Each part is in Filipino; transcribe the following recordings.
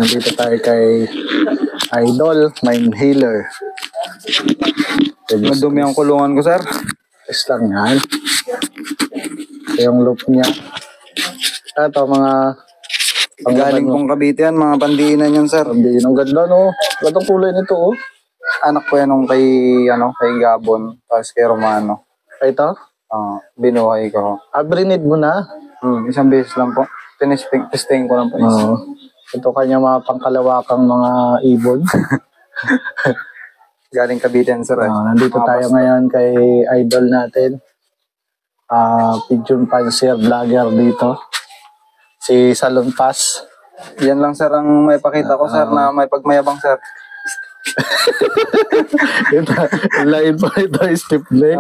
Nandito tayo kay Idol, Mind Healer. Madumi ang kulungan ko, sir. Is lang yan. Ito yung loop niya. Ito, mga Galing pong Cavite yan, mga pandiinan yan, sir. Pandiin. Ang ganda, no? Gandang kulay nito, oh. Anak ko yan nung kay Gabon, tapos kay Romano. Ito? Binuhay ko. Brinid mo na? Isang beses lang po. Testing ko lang po. Ito kanya mga pangkalawakang mga ibon. Galing Cavite yan, sir. Nandito tayo ngayon kay Idol natin. Pigeon Pansier vlogger dito. Si Salon Pass. Yan lang, sir, ang may pakita ko, sir, na may pagmayabang, sir. Lain po ito, Steve Blake.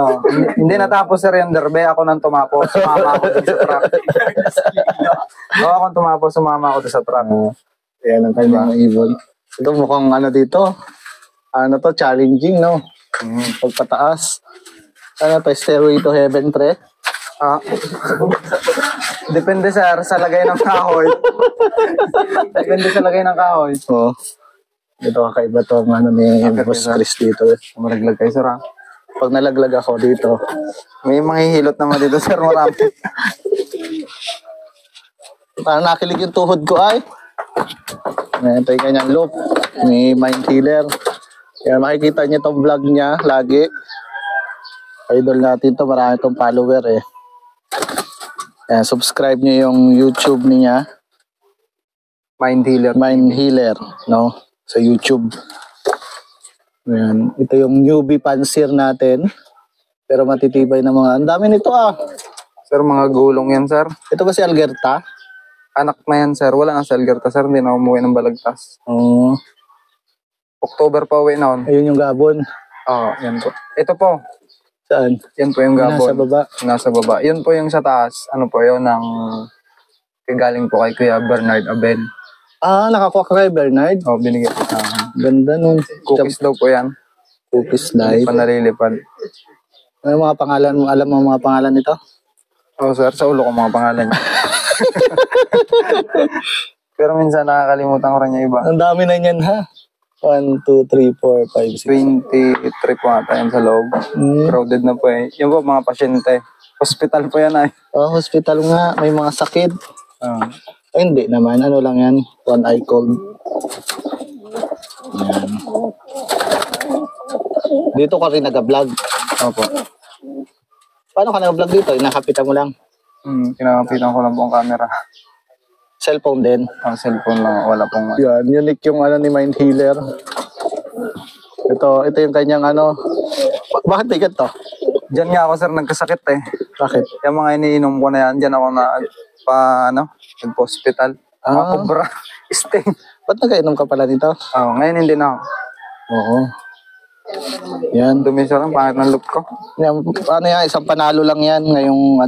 Hindi natapos, sir, yung derby. Ako nang tumapos. Sumama ako dun sa truck. Ako tumapos, sumama ako dun sa truck. Yan ang kanyang ibon. Ito mukhang dito. Challenging, no? Pagpataas. Stairway to Heaven, pre. Depende, sir, sa lagay ng kahoy. Depende sa lagay ng kahoy. Oo. Ito kakaiba to ni Boss Chris dito. Malaglag kayo, sir, ha? Pag nalaglag ako dito, may mahihilot naman dito, sir, marami. Parang nakilig yung tuhod ko, ay. Ito yung kanyang loop ni Mind Healer. Kaya makikita niyo itong vlog niya lagi. Idol natin to, marami itong follower, eh. Kaya subscribe niyo yung YouTube niya. Mind Healer, no? Sa YouTube. Ayan. Ito yung newbie Pansier natin. Pero matitibay na mga... Ang dami nito, Sir, mga gulong yan, sir. Ito ba si Algerta? Anak na yan, sir. Wala na si Algerta, sir. Hindi na umuwi ng Balagtas. October pa uwi na. Ayun yung Gabon. Yan po. Ito po. Saan? Yan po yung Gabon. Nasa baba. Nasa baba. Yun po yung sa taas. Ano po yun ng... Galing po kay Kuya Bernard Abel. Nakakuha ka kay Bernard? Binigyan ko. Ganda nung... Cookies daw po yan. Cookies light. Panalilipad. Ano mga pangalan mo? Alam mo mga pangalan nito? Sir. Sa ulo ko mga pangalan niya. Pero minsan nakakalimutan ko rin niya iba. Ang dami na niyan, ha? 1, 2, 3, 4, 5, 6. 23 po ata yan sa loob. Crowded na po eh. Yung po mga pasyente. Hospital po yan ay. Hospital nga. May mga sakit. Hindi naman. Ano lang yan? One eye cold. Yan. Dito ka rin nag-vlog. Opo. Paano ka nag-vlog dito? Inakapitan mo lang? Kinakapitan ko lang po ang camera. Cellphone din? Cellphone lang. Wala pong... Yan. Unique yung ni Mind Healer. Ito yung kanyang Bakit bigat to? Diyan nga ako, sir, nagkasakit eh. Bakit? Yung mga iniinom ko na yan, diyan ako nag-hospital. Mga kubra. Sting. Ba't nagainom ka pala nito? Ngayon hindi na ako. Oo. Yan. Dumi siya lang, pangit ng look ko. Yan, yan, isang panalo lang yan ngayong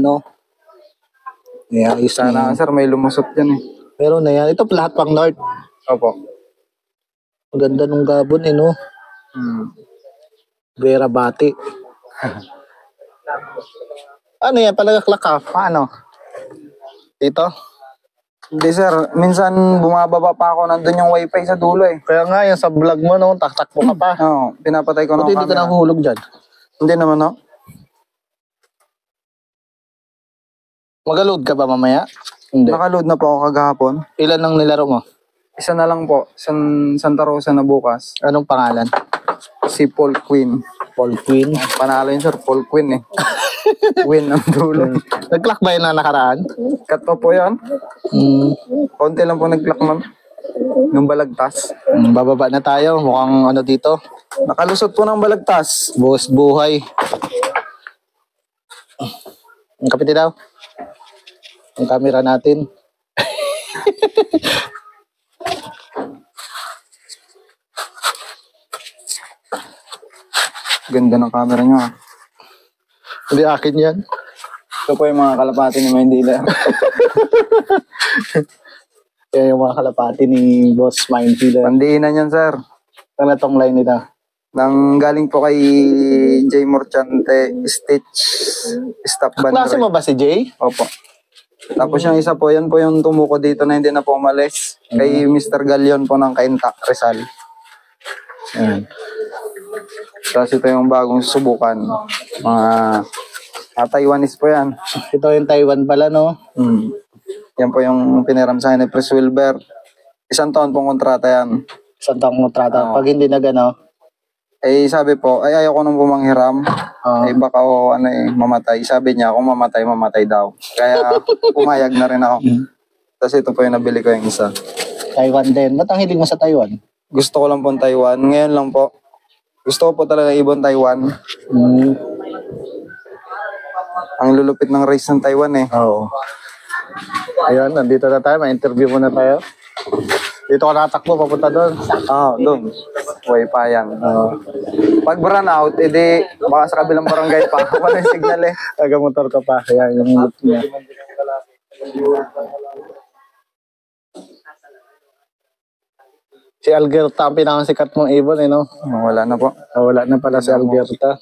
Yeah, sana, sir, may lumusot dyan eh. Meron na yan. Ito lahat pang North. Opo. Ang ganda nung Gabon eh, no? Vera Bati. Ano yan? Palagaklak ka? Paano? Dito? Hindi, sir. Minsan bumababa pa ako. Nandun yung wifi sa dulo eh. Kaya nga, yung sa vlog mo, no? Taktak mo ka pa. Pinapatay ko na camera. Hindi ka nahuhulog dyan? Hindi naman, no? Mag-load ka ba mamaya? Hindi. Naka-load na po ako kagahapon. Ilan ang nilaro mo? Isa na lang po. Santa Rosa na bukas. Anong pangalan? Si Paul Quinn. Paul Quinn? Panalo yun, sir. Paul Quinn eh. Win ang dulo. Nag-clock ba yun na nakaraan? Cut pa po yan. Konti lang po nag-clock, ma'am. Yung Balagtas. Bababa na tayo. Mukhang dito. Nakalusot po ng Balagtas. Buhos buhay. Ang kapiti daw. Ang camera natin. Ganda ng camera nyo. Hindi akin yan. Ito po yung mga kalapati ni Mindila. Yan yung mga kalapati ni Boss Mind Healer. Pandiinan yan, sir. Ano tong line nito? Nang galing po kay Jay Morchante, Stitch, Stop Band. Klase mo ba si Jay? Opo. Tapos yung isa po, yan po yung tumuko dito na hindi na po umalis. Kay Mr. Galion po ng Kainta, Rizal. Ayan. Tapos ito yung bagong subukan. Mga Taiwanese po yan. Ito yung Taiwan pala, no? Yan po yung piniram sa akin ni Pres Wilbert. 1 taon pong kontrata yan. Isang taong kontrata. Pag hindi na gano, Eh sabi po, ay ayaw ko nang bumanghiram. Eh baka ako mamatay. Sabi niya, kung mamatay, mamatay daw. Kaya pumayag na rin ako. Tapos ito po yung nabili ko yung isa. Taiwan din. Ba't ang hilig mo sa Taiwan? Gusto ko lang po Taiwan. Ngayon lang po. Gusto ko po talaga ibon Taiwan. Ang lulupit ng race ng Taiwan eh. Oo. Ayun, nandito na tayo. May interview muna tayo. Dito ka natakbo, papunta doon. Doon. Wi-Fi yan. Pag run out, edi baka sa kabilang barangay pa. Wala yung signal eh. Taga-motor ka pa. Ayan, yung loop niya. Si Algerta ang pinakasikat mong ibon, eh, no? Wala na po. Wala na pala si Algerta.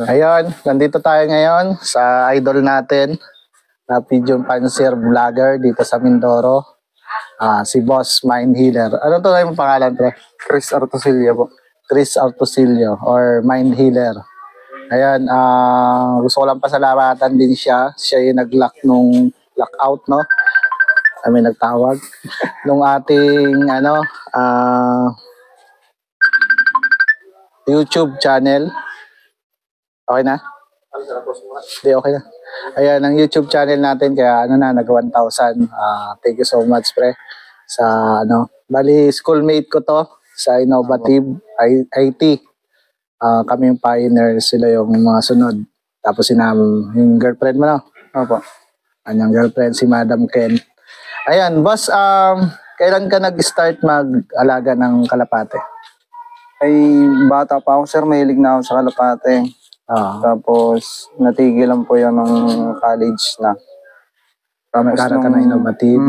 Ayun, nandito tayo ngayon sa idol natin na Pigeon Pansier vlogger dito sa Mindoro. Si Boss Mind Healer. Ano to yung pangalan, pre? Chris Artosilio po. Chris Artosilio or Mind Healer. Ayan, gusto ko lang pasalamatan din siya. Siya yung nag-lock nung lockout, no? Kami nagtawag. Nung ating, YouTube channel. Okay na? Hindi, okay na. Ayan, ang YouTube channel natin, kaya nag 1,000. Thank you so much, pre. Sa, bali, schoolmate ko to sa Innovative IT. Kami yung pioneers, sila yung mga sunod. Tapos yung girlfriend mo, no? Opo. Anyang girlfriend, si Madam Ken. Ayan, boss, kailan ka nag-start mag-alaga ng kalapate? Ay, bata pa ako, sir. Mahilig na ako sa kalapate. Tapos, natigil lang po yun ng college na. Tapos, ka na Innovative.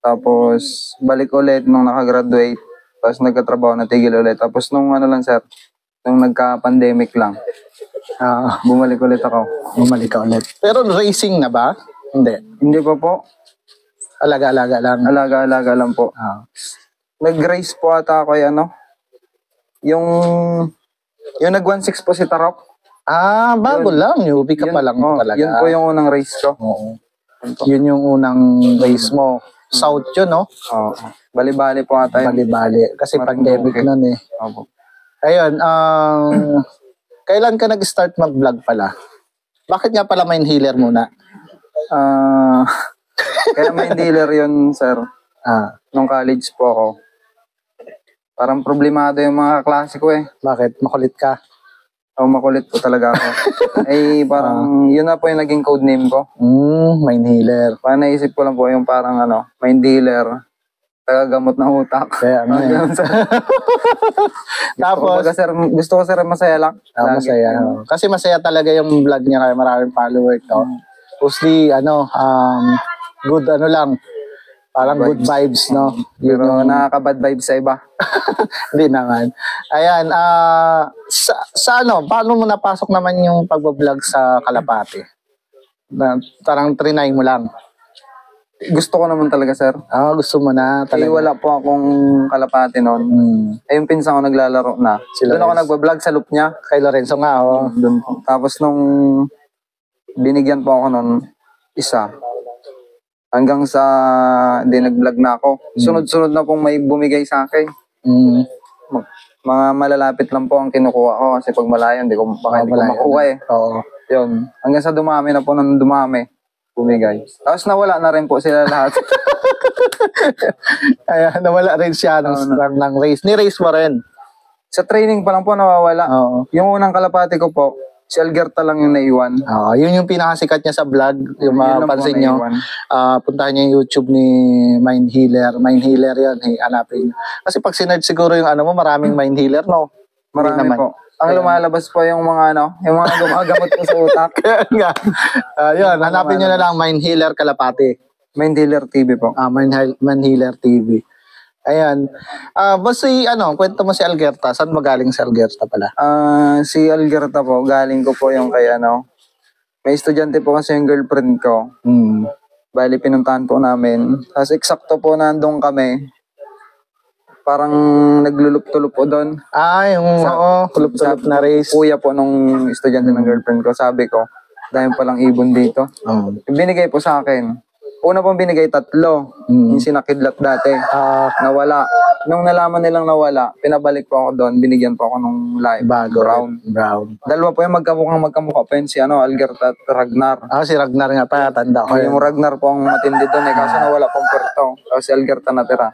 Tapos, balik ulit nung nakagraduate. Tapos, nagkatrabaho, natigil ulit. Tapos, nung sir, nung nagka-pandemic lang, bumalik ulit ako. Bumalik ka ulit. Pero racing na ba? Hindi. Hindi pa po. Alaga-alaga lang. Alaga-alaga lang po. Nag-race po ata ako yung nag-1.6 po si Tarok. Bago lang. Newbie ka pa lang talaga. Yun po yung unang race ko. Oo. Yun yung unang race mo. South yun, no? Oo. Bali-bali po ata yun. Bali-bali. Kasi pandemic nun eh. Opo. Ayun, kailan ka nag-start mag-vlog pala? Bakit nga pala Mind Healer muna? Kaya Mind Healer yun, sir. Nung college po ako. Parang problemado yung mga klase ko eh. Bakit? Makulit ka? Makulit po talaga ako. Parang yun na po yung naging code name ko. Mind Healer. Parang naisip ko lang po yung parang Mind Healer. Tagagamot ng utak. Kaya Tapos, gusto ko sir masaya lang. Masaya. Kasi masaya talaga yung vlog niya, kaya maraming followers, no? Mostly, good lang. Parang good vibes, no? Pero nakaka-bad vibes sa iba. Hindi naman. Ayan, paano mo napasok naman yung pagbablog sa Kalapate? Parang trinay mo lang. Gusto ko naman talaga, sir. Gusto mo na talaga. Wala po akong kalapate noon. Yung pinsan ko naglalaro na. Doon ako nagbablog sa loop niya. Kay Lorenzo nga, Doon po. Tapos nung binigyan po ako noon, isa. Hanggang sa nag-vlog na ako. Sunod-sunod na pong may bumigay sa akin. Mga malalapit lang po ang kinukuha ko. Kasi pag malayo, hindi ko makuha eh. Oo. Yun. Hanggang sa dumami na po nang dumami. Bumigay. Tapos nawala na rin po sila lahat. Ayan, nawala rin siya ng race. Ni-race mo rin? Sa training pa lang po nawawala. Yung unang kalapati ko po, si Algerta lang yung naiwan. Yun yung pinakasikat niya sa vlog. Yung mapansin nyo. Puntahan niyo yung YouTube ni Mind Healer. Mind Healer yan. Hanapin niyo. Kasi pag sinerge siguro yung maraming Mind Healer, no? Marami po. Ang lumalabas po yung mga yung mga gumagamot po sa utak. Yun, hanapin nyo na lang Mind Healer Kalapate. Mind Healer TV po. Mind Healer TV. Ayan. Basta kwento mo si Algerta. Saan magaling si Algerta pala? Si Algerta po, galing ko po yung kay May estudyante po kasi yung girlfriend ko. Bali, pinuntahan po namin. Tapos eksakto po nandun kami. Parang naglulup-tulup po doon. Oo, tulop-tulop na race. Kuya po nung estudyante ng girlfriend ko. Sabi ko, dahil palang ibon dito. Binigay po sa akin. Una pong binigay 3. Yung sinakidlat dati. Nawala. Nung nalaman nilang nawala, pinabalik po ako doon. Binigyan po ako nung live. Brown. Dalawa po yung magkamukha po yun si Algerta at Ragnar. Si Ragnar nga pa, tanda ko. Yung Ragnar po ang matindi doon kaso nawala pong puerto. Tapos si Algerta natira.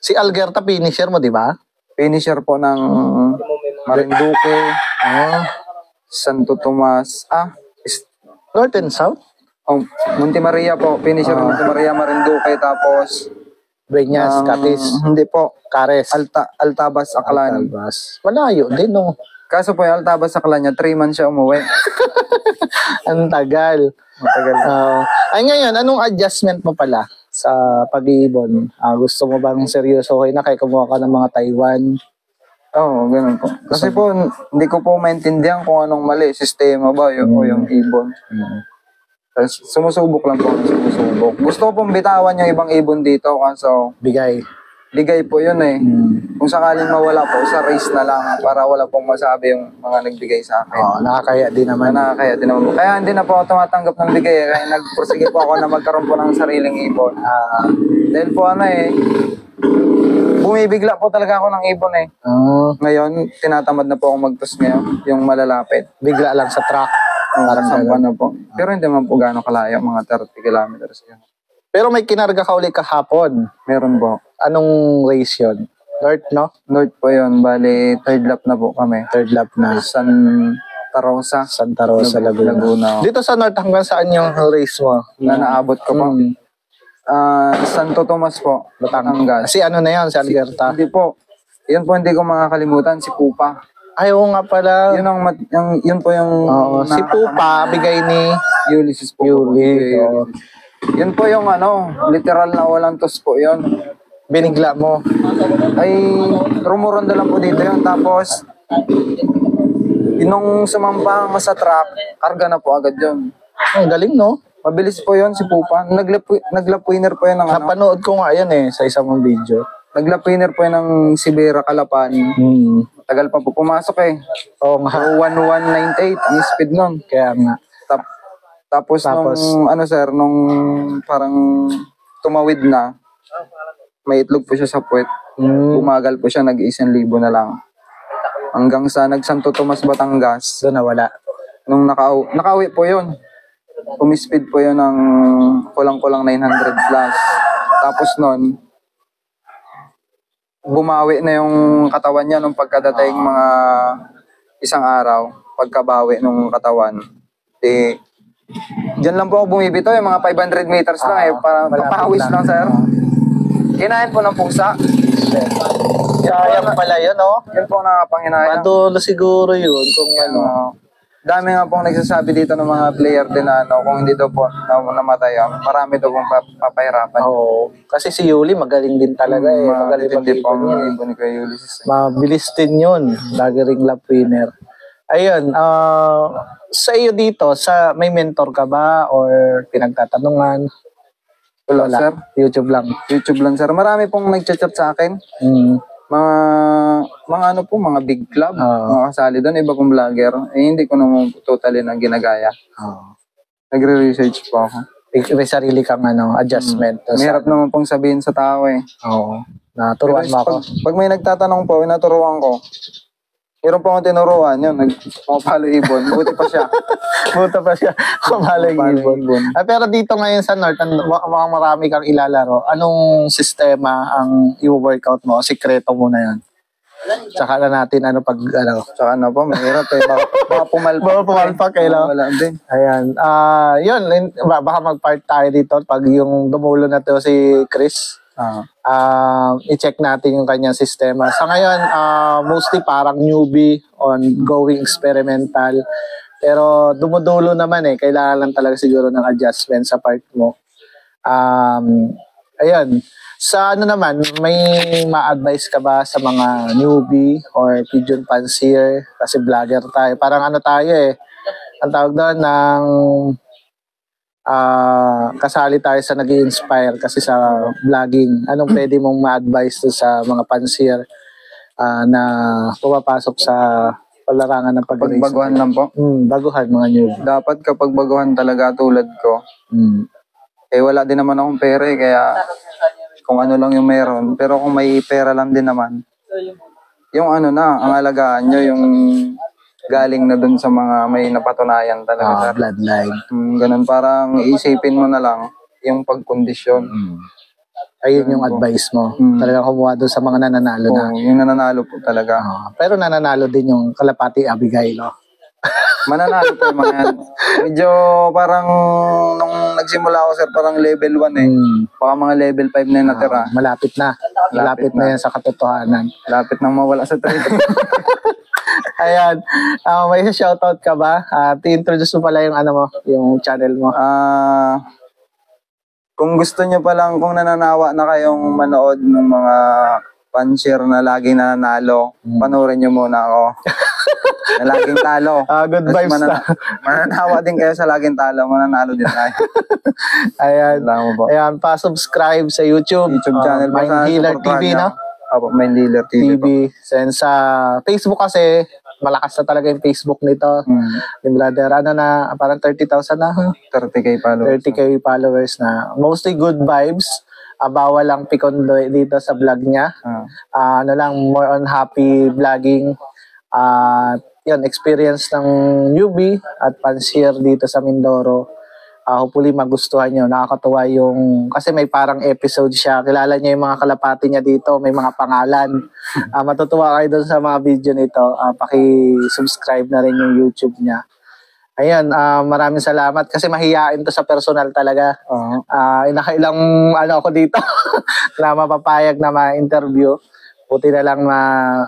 Si Algerta, finisher mo, di ba? Finisher po ng Marinduque, Santo Tomas, North and South? Monte Maria po, finisher ng Monte Maria, Marinduque, tapos Breñas, Catis. Hindi po, Cares. Altabas, Aklan. Altabas. Malayo din, no? Kaso po yung Altabas, Aklan niya, 3 months siya umuwi. Ang tagal. Matagal. Ngayon, anong adjustment mo pala sa pag-iibon? Gusto mo bang seryoso na kaya kumuha ka ng mga Taiwan? Oo, ganun po. Kasi po, hindi ko po maintindihan kung anong mali, sistema ba o yung ibon. Sumusubok lang po ako, sumusubok. Gusto ko pong bitawan yung ibang ibon dito, kaso bigay po yun eh. Kung sakaling mawala po, sa race na lang para wala pong masabi yung mga nagbigay sa akin. Nakakaya din naman. Kaya hindi na po ako tumatanggap ng bigay. Kaya nagpursige po ako na magkaroon po ng sariling ibon. Dahil po bumibigla po talaga ako ng ibon eh. Ngayon, tinatamad na po ako magtos ngayon, yung malalapit. Bigla lang sa track. Parang sampan na po. Pero hindi man po gano'ng kalayo, mga 30 kilometers. Pero may kinarga ka uli kahapon. Meron po. Anong race yun? North, no? North po yun. Bali, 3rd lap na po kami. 3rd lap na. Santa Rosa, Laguna. Dito sa North, hanggang saan yung race mo? Na naabot ko po. Santo Tomas po, Batangas. Si ano na yun, si Algerta? Hindi po. Yun po hindi ko makakalimutan, si Pupa. Oo nga pala. Yun po yung... si Pupa, bigay ni Ulysses po. Yun po yung literal na walang tos po yun. Binigla mo? Ay, rumuronda lang po dito yun. Tapos, nung sumampa sa truck, karga na po agad yun. Ang galing, no? Mabilis po yun si Pupa. Naglap winner po yun ng Napanood ko nga yan sa isang mong video. Naglap winner po yun ng Sibera Calapan. Tagal pa po pumasok eh. Oo nga. 1198 ang speed nun. Kaya nga. Tapos nung parang tumawid na, may itlog po siya sa puwet. Bumagal po siya, nag-1,000 na lang. Hanggang sa nag-Santo Tomas, Batangas. Doon nawala. Nung nakauwi po yun. Umispeed po yun ng kulang-kulang 900 plus. Tapos nun, bumawi na yung katawan niya nung pagkadating mga isang araw. Pagkabawi nung katawan. Diyan lang po ako bumibito, yung mga 500 meters lang para papawis lang, sir. Kinain po ng pusa. Sayang pala yun, no? Yun po nakapanghinayang. Madulo siguro yun kung Dami nga pong nagsasabi dito ng mga player din na kung hindi daw po namatay, marami daw pong papahirapan. Oo. Kasi si Yuli magaling din talaga Magaling din po ang ibon ni Kuya Ulysses. Mabilis din yun. Lagi ring lap winner. Ayun, sa iyo dito, may mentor ka ba or pinagtatanungan? Wala, sir. YouTube lang. YouTube lang, sir. Marami pong nagchat-chat sa akin. Mga big club, mga kasali doon, iba kong vlogger. Hindi ko naman totally na ginagaya. Nagre-research po ako. May sarili kang adjustment. Mahirap naman pong sabihin sa tao eh. Oo. Naturuan mo ako. Pag may nagtatanong po, naturuan ko. Meron po akong tinuruan, yun, palo ibon. Buti pa siya. Palo ibon. Pero dito ngayon sa North, mukhang marami kang ilalaro. Anong sistema ang i-workout mo? Sikreto mo na yan. Tsaka na natin Tsaka po, mahirap eh. Baka pumalpak eh. Wala din. Ayan. Yun, baka mag-part tayo dito pag yung dumulo na to si Chris. I-check natin yung kanyang sistema. Sa ngayon, mostly parang newbie, ongoing experimental. Pero dumudulo naman kailangan lang talaga siguro ng adjustment sa part mo. Ayun. Sa naman, may ma-advise ka ba sa mga newbie or pigeon fancier? Kasi vlogger tayo. Parang tayo ang tawag doon, ng kasali tayo sa nag-i-inspire kasi sa vlogging. Anong pwede mong ma-advise sa mga pansier na pumapasok sa palarangan ng pag-race? Pagbaguhan lang po. Baguhan, mga newbie. Dapat kapag baguhan talaga tulad ko, wala din naman akong pera kaya kung ano lang yung meron. Pero kung may pera lang din naman, yung ang alagaan nyo, yung galing na dun sa mga may napatunayan talaga. Bloodline. Ganun, parang isipin mo na lang yung pagkondisyon. Ayun yung advice mo. Talagang kumuha doon sa mga nananalo na. Yung nananalo po talaga. Pero nananalo din yung Kalapati Abigail, no? Mananalo po yung mga yan. Medyo parang nung nagsimula ako, sir, parang level 1 Baka mga level 5 na yung natira. Malapit na. Malapit na yan sa katotohanan. Malapit nang mawala sa trail. Ayan. May shoutout ka ba? I-introduce mo pala yung yung channel mo. Kung gusto nyo pa lang, kung nananawa na kayong manood ng mga pansier na laging nananalo, panoorin nyo muna ako. Na laging talo. Good vibes na. Mananawa din kayo sa laging talo, mananalo din tayo. Ayan. Ayan, pa-subscribe sa YouTube channel. Mind Healer TV, no? Opo, Mind Healer TV. And sa Facebook kasi, malakas na talaga yung Facebook nito. Yung brother, parang 30,000 na. 30K followers. 30K followers na. Mostly good vibes. Bawal lang pikon dito sa vlog niya. More on happy vlogging. Yun, experience ng newbie at pansier dito sa Mindoro. Hopefully magustuhan nyo. Nakakatuwa yung, kasi may parang episode siya. Kilala niya yung mga kalapati niya dito. May mga pangalan. Matutuwa kayo doon sa mga video nito. Paki-subscribe na rin yung YouTube niya. Ayun, maraming salamat kasi mahihain to sa personal talaga. Nakailang ako dito na mapapayag na ma-interview. Buti na lang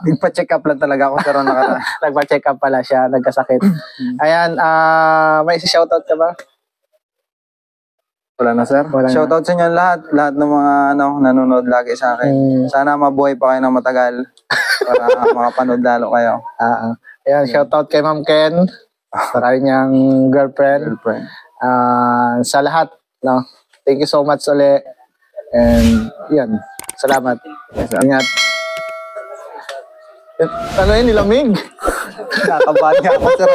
nagpa-check up lang talaga ako pero nagpa-check up pala siya, nagkasakit. Ayan, may shoutout ka ba? Wala na, sir. Shoutout sa inyo lahat ng mga nanonood lagi sa akin. Sana mabuhay pa kayo ng matagal para makapanood lalo kayo. Ayan, shoutout kay Ma'am Ken, sa kanyang girlfriend. Sa lahat, thank you so much ulit. And yan, salamat. Ingat. Ano yun, nilamig? Nakabahan nga ako, sir.